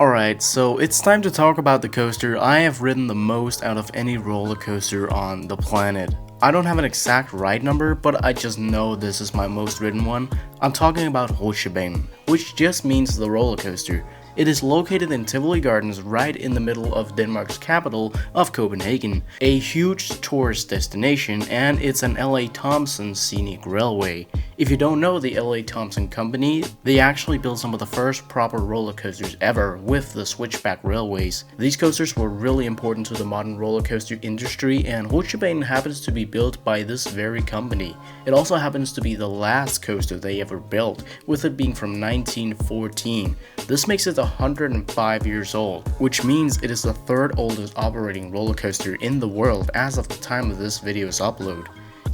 Alright, so it's time to talk about the coaster I have ridden the most out of any roller coaster on the planet. I don't have an exact ride number, but I just know this is my most ridden one. I'm talking about Rutschebanen, which just means the roller coaster. It is located in Tivoli Gardens right in the middle of Denmark's capital of Copenhagen, a huge tourist destination, and it's an L.A.Thompson Scenic railway. If you don't know the L.A.Thompson company, they actually built some of the first proper roller coasters ever with the switchback railways. These coasters were really important to the modern roller coaster industry, and Rutschebanen happens to be built by this very company. It also happens to be the last coaster they ever built, with it being from 1914. This makes it 105 years old, which means it is the third oldest operating roller coaster in the world as of the time of this video's upload.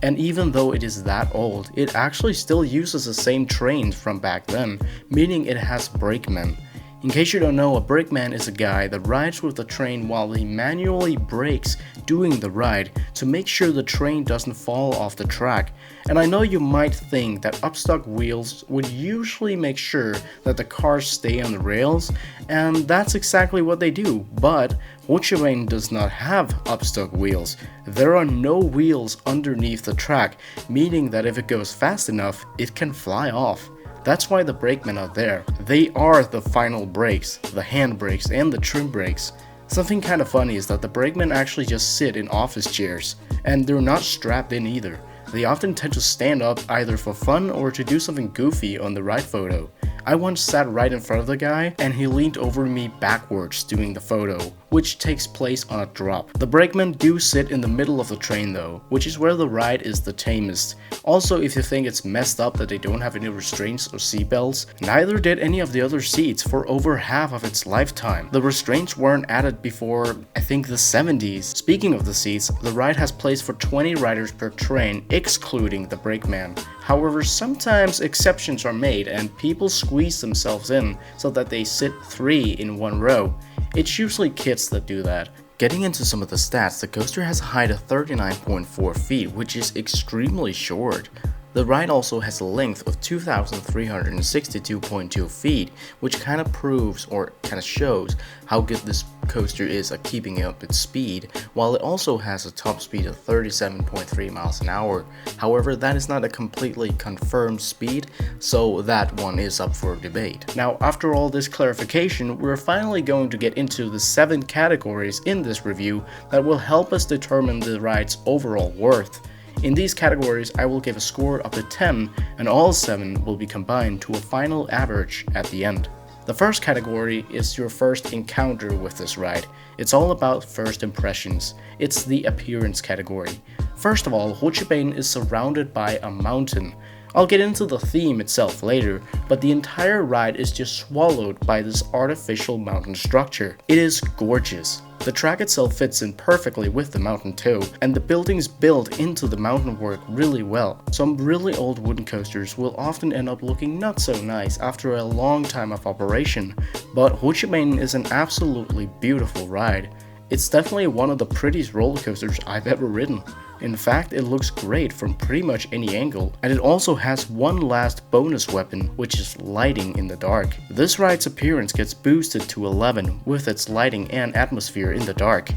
And even though it is that old, it actually still uses the same trains from back then, meaning it has brakemen. In case you don't know, a brakeman is a guy that rides with the train while he manually brakes doing the ride to make sure the train doesn't fall off the track. And I know you might think that upstuck wheels would usually make sure that the cars stay on the rails, and that's exactly what they do, but Rutschebanen does not have upstuck wheels. There are no wheels underneath the track, meaning that if it goes fast enough, it can fly off. That's why the brakemen are there. They are the final brakes, the hand brakes and the trim brakes. Something kind of funny is that the brakemen actually just sit in office chairs, and they're not strapped in either. They often tend to stand up either for fun or to do something goofy on the ride photo. I once sat right in front of the guy and he leaned over me backwards doing the photo, which takes place on a drop. The brakemen do sit in the middle of the train though, which is where the ride is the tamest. Also, if you think it's messed up that they don't have any restraints or seatbelts, neither did any of the other seats for over half of its lifetime. The restraints weren't added before, I think, the 70s. Speaking of the seats, the ride has place for 20 riders per train, excluding the brakeman. However, sometimes exceptions are made and people squeeze themselves in so that they sit 3 in one row. It's usually kids that do that. Getting into some of the stats, the coaster has a height of 39.4 feet, which is extremely short. The ride also has a length of 2,362.2 feet, which kind of proves or kind of shows how good this coaster is at keeping up its speed, while it also has a top speed of 37.3 miles an hour. However, that is not a completely confirmed speed, so that one is up for debate. Now, after all this clarification, we're finally going to get into the 7 categories in this review that will help us determine the ride's overall worth. In these categories, I will give a score up to 10, and all 7 will be combined to a final average at the end. The first category is your first encounter with this ride. It's all about first impressions. It's the appearance category. First of all, Rutschebanen is surrounded by a mountain. I'll get into the theme itself later, but the entire ride is just swallowed by this artificial mountain structure. It is gorgeous. The track itself fits in perfectly with the mountain too, and the buildings built into the mountain work really well. Some really old wooden coasters will often end up looking not so nice after a long time of operation, but Rutschebanen is an absolutely beautiful ride. It's definitely one of the prettiest roller coasters I've ever ridden. In fact, it looks great from pretty much any angle, and it also has one last bonus weapon, which is lighting in the dark. This ride's appearance gets boosted to 11 with its lighting and atmosphere in the dark.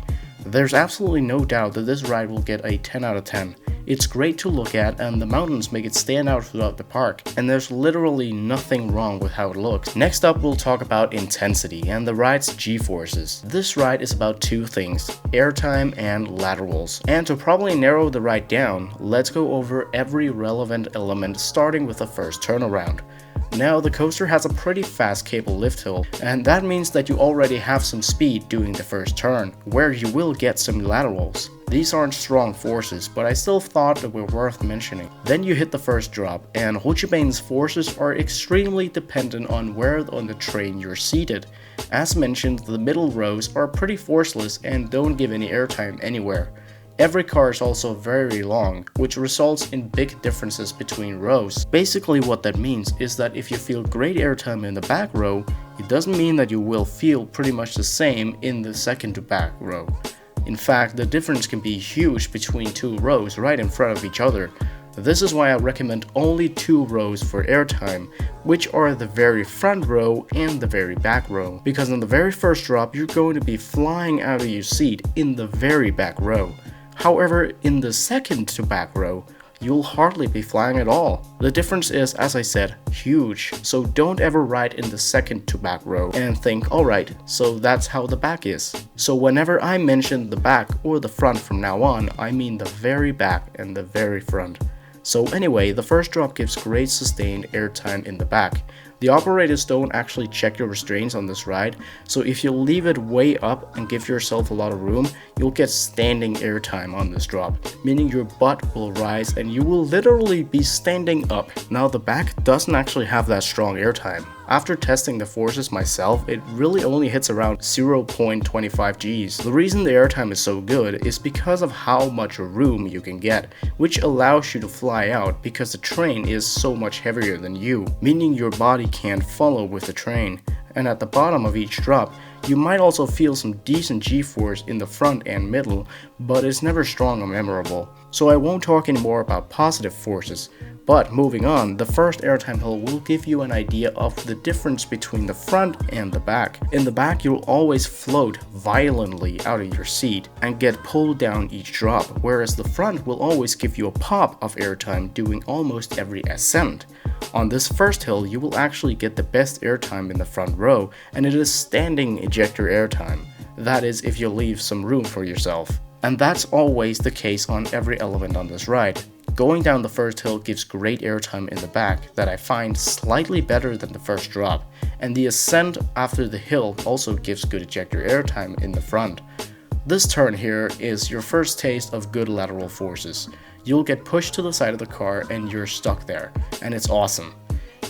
There's absolutely no doubt that this ride will get a 10 out of 10. It's great to look at, and the mountains make it stand out throughout the park, and there's literally nothing wrong with how it looks. Next up, we'll talk about intensity and the ride's G-forces. This ride is about 2 things, airtime and laterals. And to probably narrow the ride down, let's go over every relevant element starting with the first turnaround. Now, the coaster has a pretty fast cable lift hill, and that means that you already have some speed doing the first turn, where you will get some laterals. These aren't strong forces, but I still thought they were worth mentioning. Then you hit the first drop, and Rutschebanen's forces are extremely dependent on where on the train you're seated. As mentioned, the middle rows are pretty forceless and don't give any airtime anywhere. Every car is also very long, which results in big differences between rows. Basically what that means is that if you feel great airtime in the back row, it doesn't mean that you will feel pretty much the same in the second to back row. In fact, the difference can be huge between 2 rows right in front of each other. This is why I recommend only 2 rows for airtime, which are the very front row and the very back row, because on the very first drop you're going to be flying out of your seat in the very back row. However, in the second to back row, you'll hardly be flying at all. The difference is, as I said, huge, so don't ever ride in the second to back row and think, alright, so that's how the back is. So whenever I mention the back or the front from now on, I mean the very back and the very front. So anyway, the first drop gives great sustained airtime in the back. The operators don't actually check your restraints on this ride, so if you leave it way up and give yourself a lot of room, you'll get standing airtime on this drop, meaning your butt will rise and you will literally be standing up. Now the back doesn't actually have that strong airtime. After testing the forces myself, it really only hits around 0.25 Gs. The reason the airtime is so good is because of how much room you can get, which allows you to fly out because the train is so much heavier than you, meaning your body can't follow with the train. And at the bottom of each drop, you might also feel some decent G-force in the front and middle, but it's never strong or memorable. So I won't talk anymore about positive forces. But moving on, the first airtime hill will give you an idea of the difference between the front and the back. In the back, you'll always float violently out of your seat and get pulled down each drop, whereas the front will always give you a pop of airtime doing almost every ascent. On this first hill, you will actually get the best airtime in the front row, and it is standing ejector airtime. That is, if you leave some room for yourself. And that's always the case on every element on this ride. Going down the first hill gives great airtime in the back that I find slightly better than the first drop, and the ascent after the hill also gives good ejector airtime in the front. This turn here is your first taste of good lateral forces. You'll get pushed to the side of the car and you're stuck there, and it's awesome.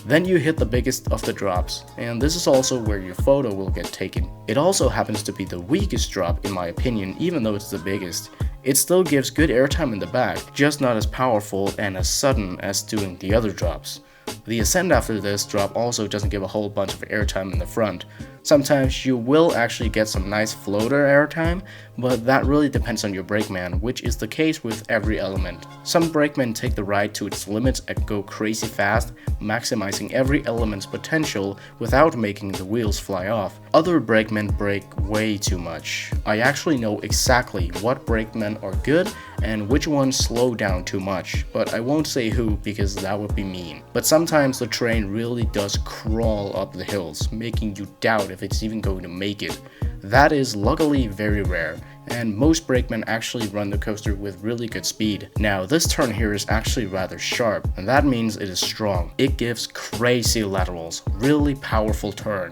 Then you hit the biggest of the drops, and this is also where your photo will get taken. It also happens to be the weakest drop in my opinion, even though it's the biggest. It still gives good airtime in the back, just not as powerful and as sudden as doing the other drops. The ascent after this drop also doesn't give a whole bunch of airtime in the front. Sometimes you will actually get some nice floater airtime, but that really depends on your brakeman, which is the case with every element. Some brakemen take the ride to its limits and go crazy fast, maximizing every element's potential without making the wheels fly off. Other brakemen brake way too much. I actually know exactly what brakemen are good and which ones slow down too much, but I won't say who because that would be mean. But sometimes the train really does crawl up the hills, making you doubt if it's even going to make it. That is luckily very rare, and most brakemen actually run the coaster with really good speed. Now this turn here is actually rather sharp, and that means it is strong. It gives crazy laterals, really powerful turn.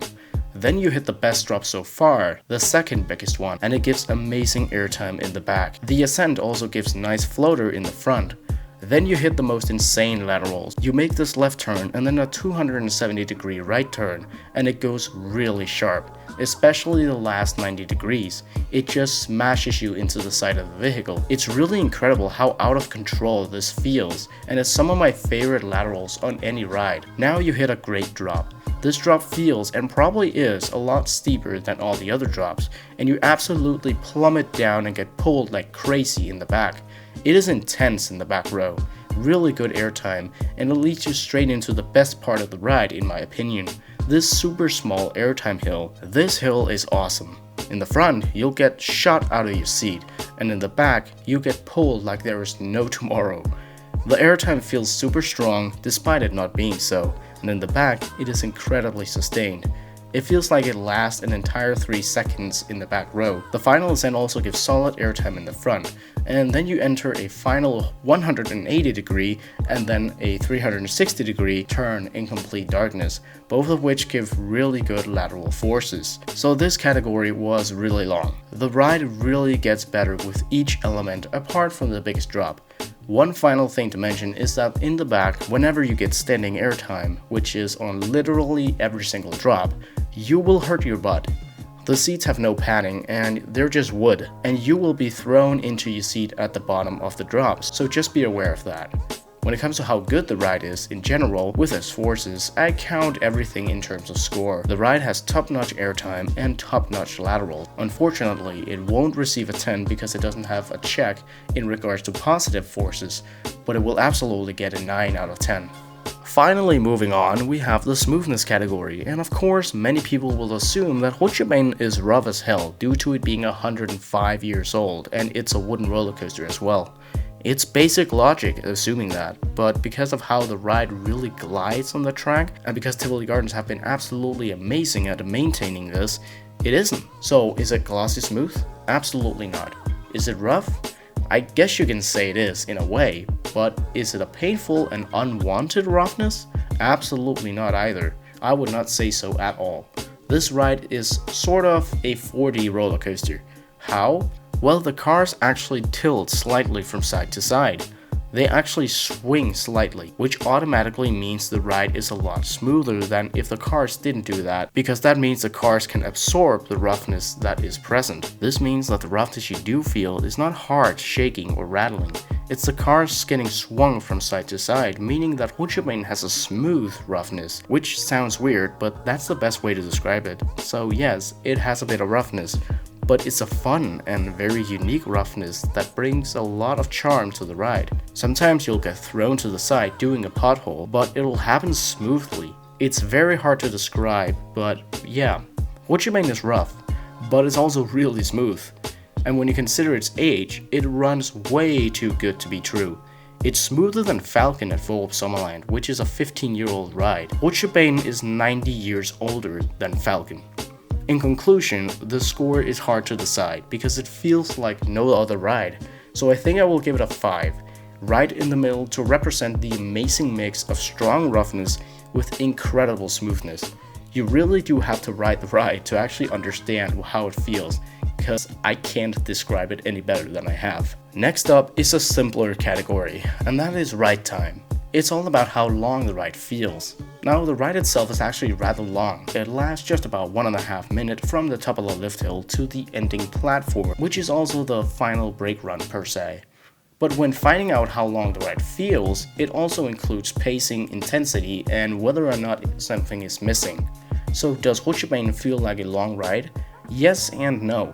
Then you hit the best drop so far, the second biggest one, and it gives amazing airtime in the back. The ascent also gives nice floater in the front. Then you hit the most insane laterals. You make this left turn and then a 270-degree right turn, and it goes really sharp, especially the last 90 degrees. It just smashes you into the side of the vehicle. It's really incredible how out of control this feels, and it's some of my favorite laterals on any ride. Now you hit a great drop. This drop feels and probably is a lot steeper than all the other drops, and you absolutely plummet down and get pulled like crazy in the back. It is intense in the back row, really good airtime, and it leads you straight into the best part of the ride in my opinion, this super small airtime hill. This hill is awesome. In the front, you'll get shot out of your seat, and in the back, you get pulled like there is no tomorrow. The airtime feels super strong despite it not being so, and in the back, it is incredibly sustained. It feels like it lasts an entire 3 seconds in the back row. The final ascent also gives solid airtime in the front, and then you enter a final 180-degree and then a 360-degree turn in complete darkness, both of which give really good lateral forces. So this category was really long. The ride really gets better with each element apart from the biggest drop. One final thing to mention is that in the back, whenever you get standing airtime, which is on literally every single drop, you will hurt your butt. The seats have no padding and they're just wood, and you will be thrown into your seat at the bottom of the drops, so just be aware of that. When it comes to how good the ride is in general, with its forces, I count everything in terms of score. The ride has top-notch airtime and top-notch laterals. Unfortunately, it won't receive a 10 because it doesn't have a check in regards to positive forces, but it will absolutely get a 9 out of 10. Finally, moving on, we have the smoothness category, and of course many people will assume that Rutschebanen is rough as hell due to it being 105 years old and it's a wooden roller coaster as well. It's basic logic assuming that, but because of how the ride really glides on the track, and because Tivoli Gardens have been absolutely amazing at maintaining this, it isn't. So is it glossy smooth? Absolutely not. Is it rough? I guess you can say it is in a way, but is it a painful and unwanted roughness? Absolutely not either. I would not say so at all. This ride is sort of a 4D roller coaster. How? Well, the cars actually tilt slightly from side to side. They actually swing slightly, which automatically means the ride is a lot smoother than if the cars didn't do that, because that means the cars can absorb the roughness that is present. This means that the roughness you do feel is not hard, shaking, or rattling. It's the cars getting swung from side to side, meaning that Rutschebanen has a smooth roughness, which sounds weird, but that's the best way to describe it. So yes, it has a bit of roughness, but it's a fun and very unique roughness that brings a lot of charm to the ride. Sometimes you'll get thrown to the side doing a pothole, but it'll happen smoothly. It's very hard to describe, but yeah, Rutschebanen is rough, but it's also really smooth. And when you consider its age, it runs way too good to be true. It's smoother than Falcon at Voorop Sommerland, which is a 15-year-old ride. Rutschebanen is 90 years older than Falcon. In conclusion, the score is hard to decide because it feels like no other ride, so I think I will give it a 5, right in the middle to represent the amazing mix of strong roughness with incredible smoothness. You really do have to ride the ride to actually understand how it feels, because I can't describe it any better than I have. Next up is a simpler category, and that is ride time. It's all about how long the ride feels. Now, the ride itself is actually rather long. It lasts just about 1.5 minutes from the top of the lift hill to the ending platform, which is also the final brake run per se. But when finding out how long the ride feels, it also includes pacing, intensity, and whether or not something is missing. So does Rutschebanen feel like a long ride? Yes and no.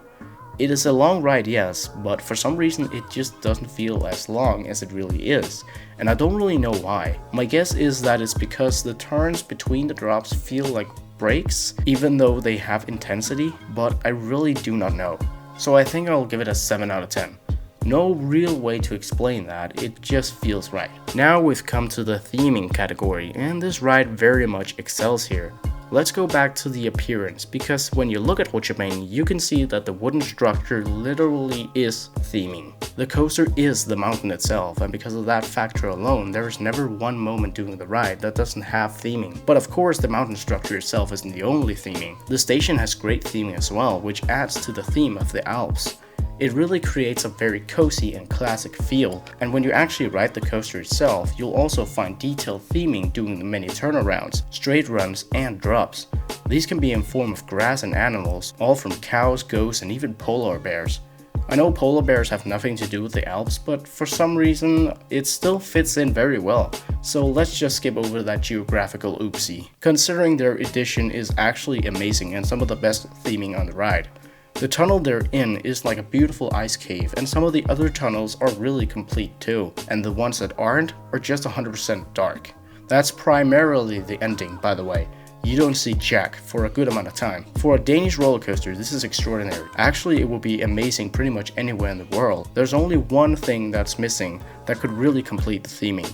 It is a long ride, yes, but for some reason it just doesn't feel as long as it really is, and I don't really know why. My guess is that it's because the turns between the drops feel like breaks, even though they have intensity, but I really do not know. So I think I'll give it a 7 out of 10. No real way to explain that, it just feels right. Now we've come to the theming category, and this ride very much excels here. Let's go back to the appearance, because when you look at Rutschebanen, you can see that the wooden structure literally is theming. The coaster is the mountain itself, and because of that factor alone, there is never one moment during the ride that doesn't have theming. But of course, the mountain structure itself isn't the only theming. The station has great theming as well, which adds to the theme of the Alps. It really creates a very cozy and classic feel, and when you actually ride the coaster itself, you'll also find detailed theming during the many turnarounds, straight runs, and drops. These can be in form of grass and animals, all from cows, goats, and even polar bears. I know polar bears have nothing to do with the Alps, but for some reason, it still fits in very well, so let's just skip over that geographical oopsie, considering their addition is actually amazing and some of the best theming on the ride. The tunnel they're in is like a beautiful ice cave, and some of the other tunnels are really complete too, and the ones that aren't are just 100% dark. That's primarily the ending, by the way. You don't see Jack for a good amount of time. For a Danish roller coaster, this is extraordinary. Actually, it would be amazing pretty much anywhere in the world. There's only one thing that's missing that could really complete the theming: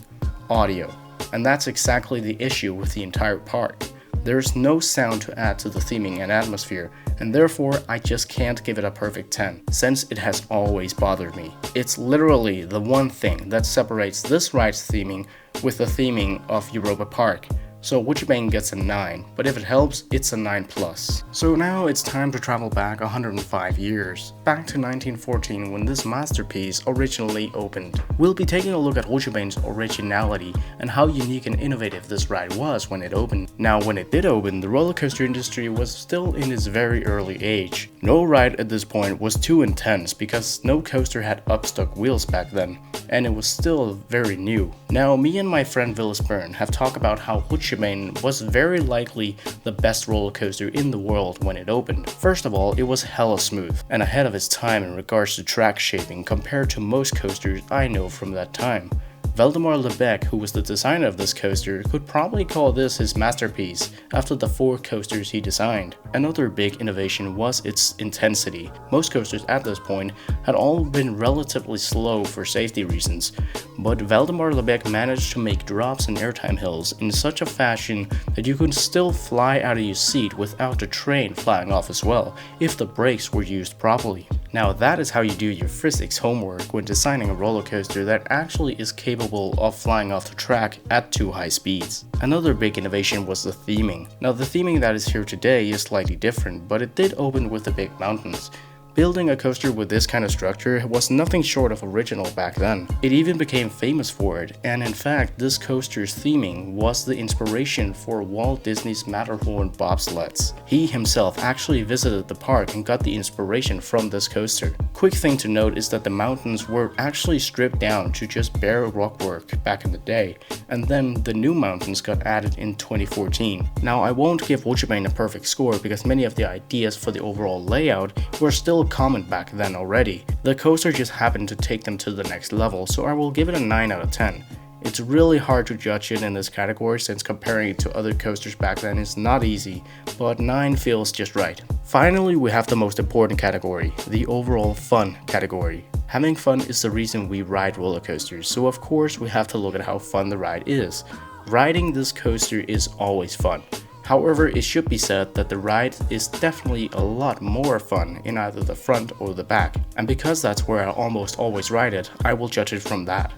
audio. And that's exactly the issue with the entire park. There's no sound to add to the theming and atmosphere, and therefore I just can't give it a perfect 10, since it has always bothered me. It's literally the one thing that separates this ride's theming with the theming of Europa Park. so Rutschebanen gets a 9, but if it helps, it's a 9+. So now it's time to travel back 105 years, back to 1914 when this masterpiece originally opened. We'll be taking a look at Rutschebanen's originality and how unique and innovative this ride was when it opened. Now when it did open, the roller coaster industry was still in its very early age. No ride at this point was too intense because no coaster had upstuck wheels back then, and it was still very new. Now me and my friend Willis Byrne have talked about how Rutschebanen was very likely the best roller coaster in the world when it opened. First of all, it was hella smooth and ahead of its time in regards to track shaping compared to most coasters I know from that time. Valdemar Lebec, who was the designer of this coaster, could probably call this his masterpiece after the 4 coasters he designed. Another big innovation was its intensity. Most coasters at this point had all been relatively slow for safety reasons, but Valdemar Lebec managed to make drops and airtime hills in such a fashion that you could still fly out of your seat without the train flying off as well, if the brakes were used properly. Now that is how you do your physics homework when designing a roller coaster that actually is capable of flying off the track at too high speeds. Another big innovation was the theming. Now the theming that is here today is slightly different, but it did open with the big mountains. Building a coaster with this kind of structure was nothing short of original back then. It even became famous for it, and in fact this coaster's theming was the inspiration for Walt Disney's Matterhorn bobsleds. He himself actually visited the park and got the inspiration from this coaster. Quick thing to note is that the mountains were actually stripped down to just bare rockwork back in the day, and then the new mountains got added in 2014. Now I won't give Rutschebanen a perfect score because many of the ideas for the overall layout were still common back then already. The coaster just happened to take them to the next level, so I will give it a 9 out of 10. It's really hard to judge it in this category since comparing it to other coasters back then is not easy, but 9 feels just right. Finally, we have the most important category, the overall fun category. Having fun is the reason we ride roller coasters, so of course we have to look at how fun the ride is. Riding this coaster is always fun. However, it should be said that the ride is definitely a lot more fun in either the front or the back, and because that's where I almost always ride it, I will judge it from that.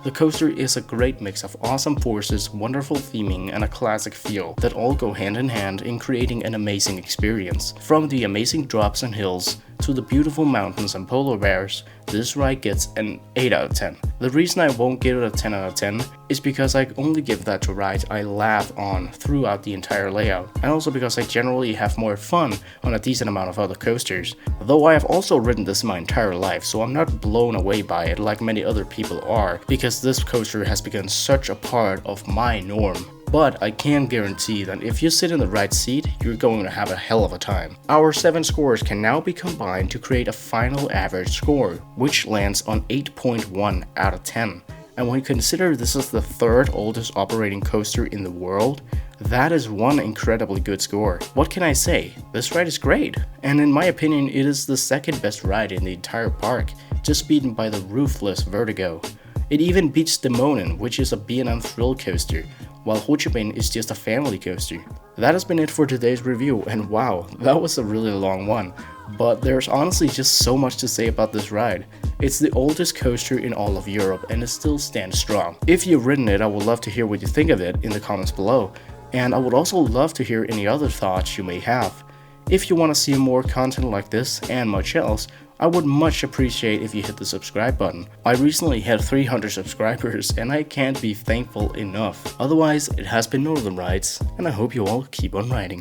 The coaster is a great mix of awesome forces, wonderful theming, and a classic feel that all go hand in hand in creating an amazing experience. From the amazing drops and hills to the beautiful mountains and polar bears, this ride gets an 8 out of 10. The reason I won't give it a 10 out of 10 is because I only give that to rides I laugh on throughout the entire layout, and also because I generally have more fun on a decent amount of other coasters. Though I have also ridden this my entire life, so I'm not blown away by it like many other people are, because this coaster has become such a part of my norm. But I can guarantee that if you sit in the right seat, you're going to have a hell of a time. Our 7 scores can now be combined to create a final average score, which lands on 8.1 out of 10. And when you consider this is the 3rd oldest operating coaster in the world, that is one incredibly good score. What can I say? This ride is great, and in my opinion it is the 2nd best ride in the entire park, just beaten by the ruthless Vertigo. It even beats Demonen, which is a B&M thrill coaster, while Rutschebanen is just a family coaster. That has been it for today's review, and wow, that was a really long one. But there's honestly just so much to say about this ride. It's the oldest coaster in all of Europe and it still stands strong. If you've ridden it, I would love to hear what you think of it in the comments below, and I would also love to hear any other thoughts you may have. If you want to see more content like this and much else, I would much appreciate if you hit the subscribe button. I recently had 300 subscribers and I can't be thankful enough. Otherwise, it has been Northern Rides, and I hope you all keep on riding.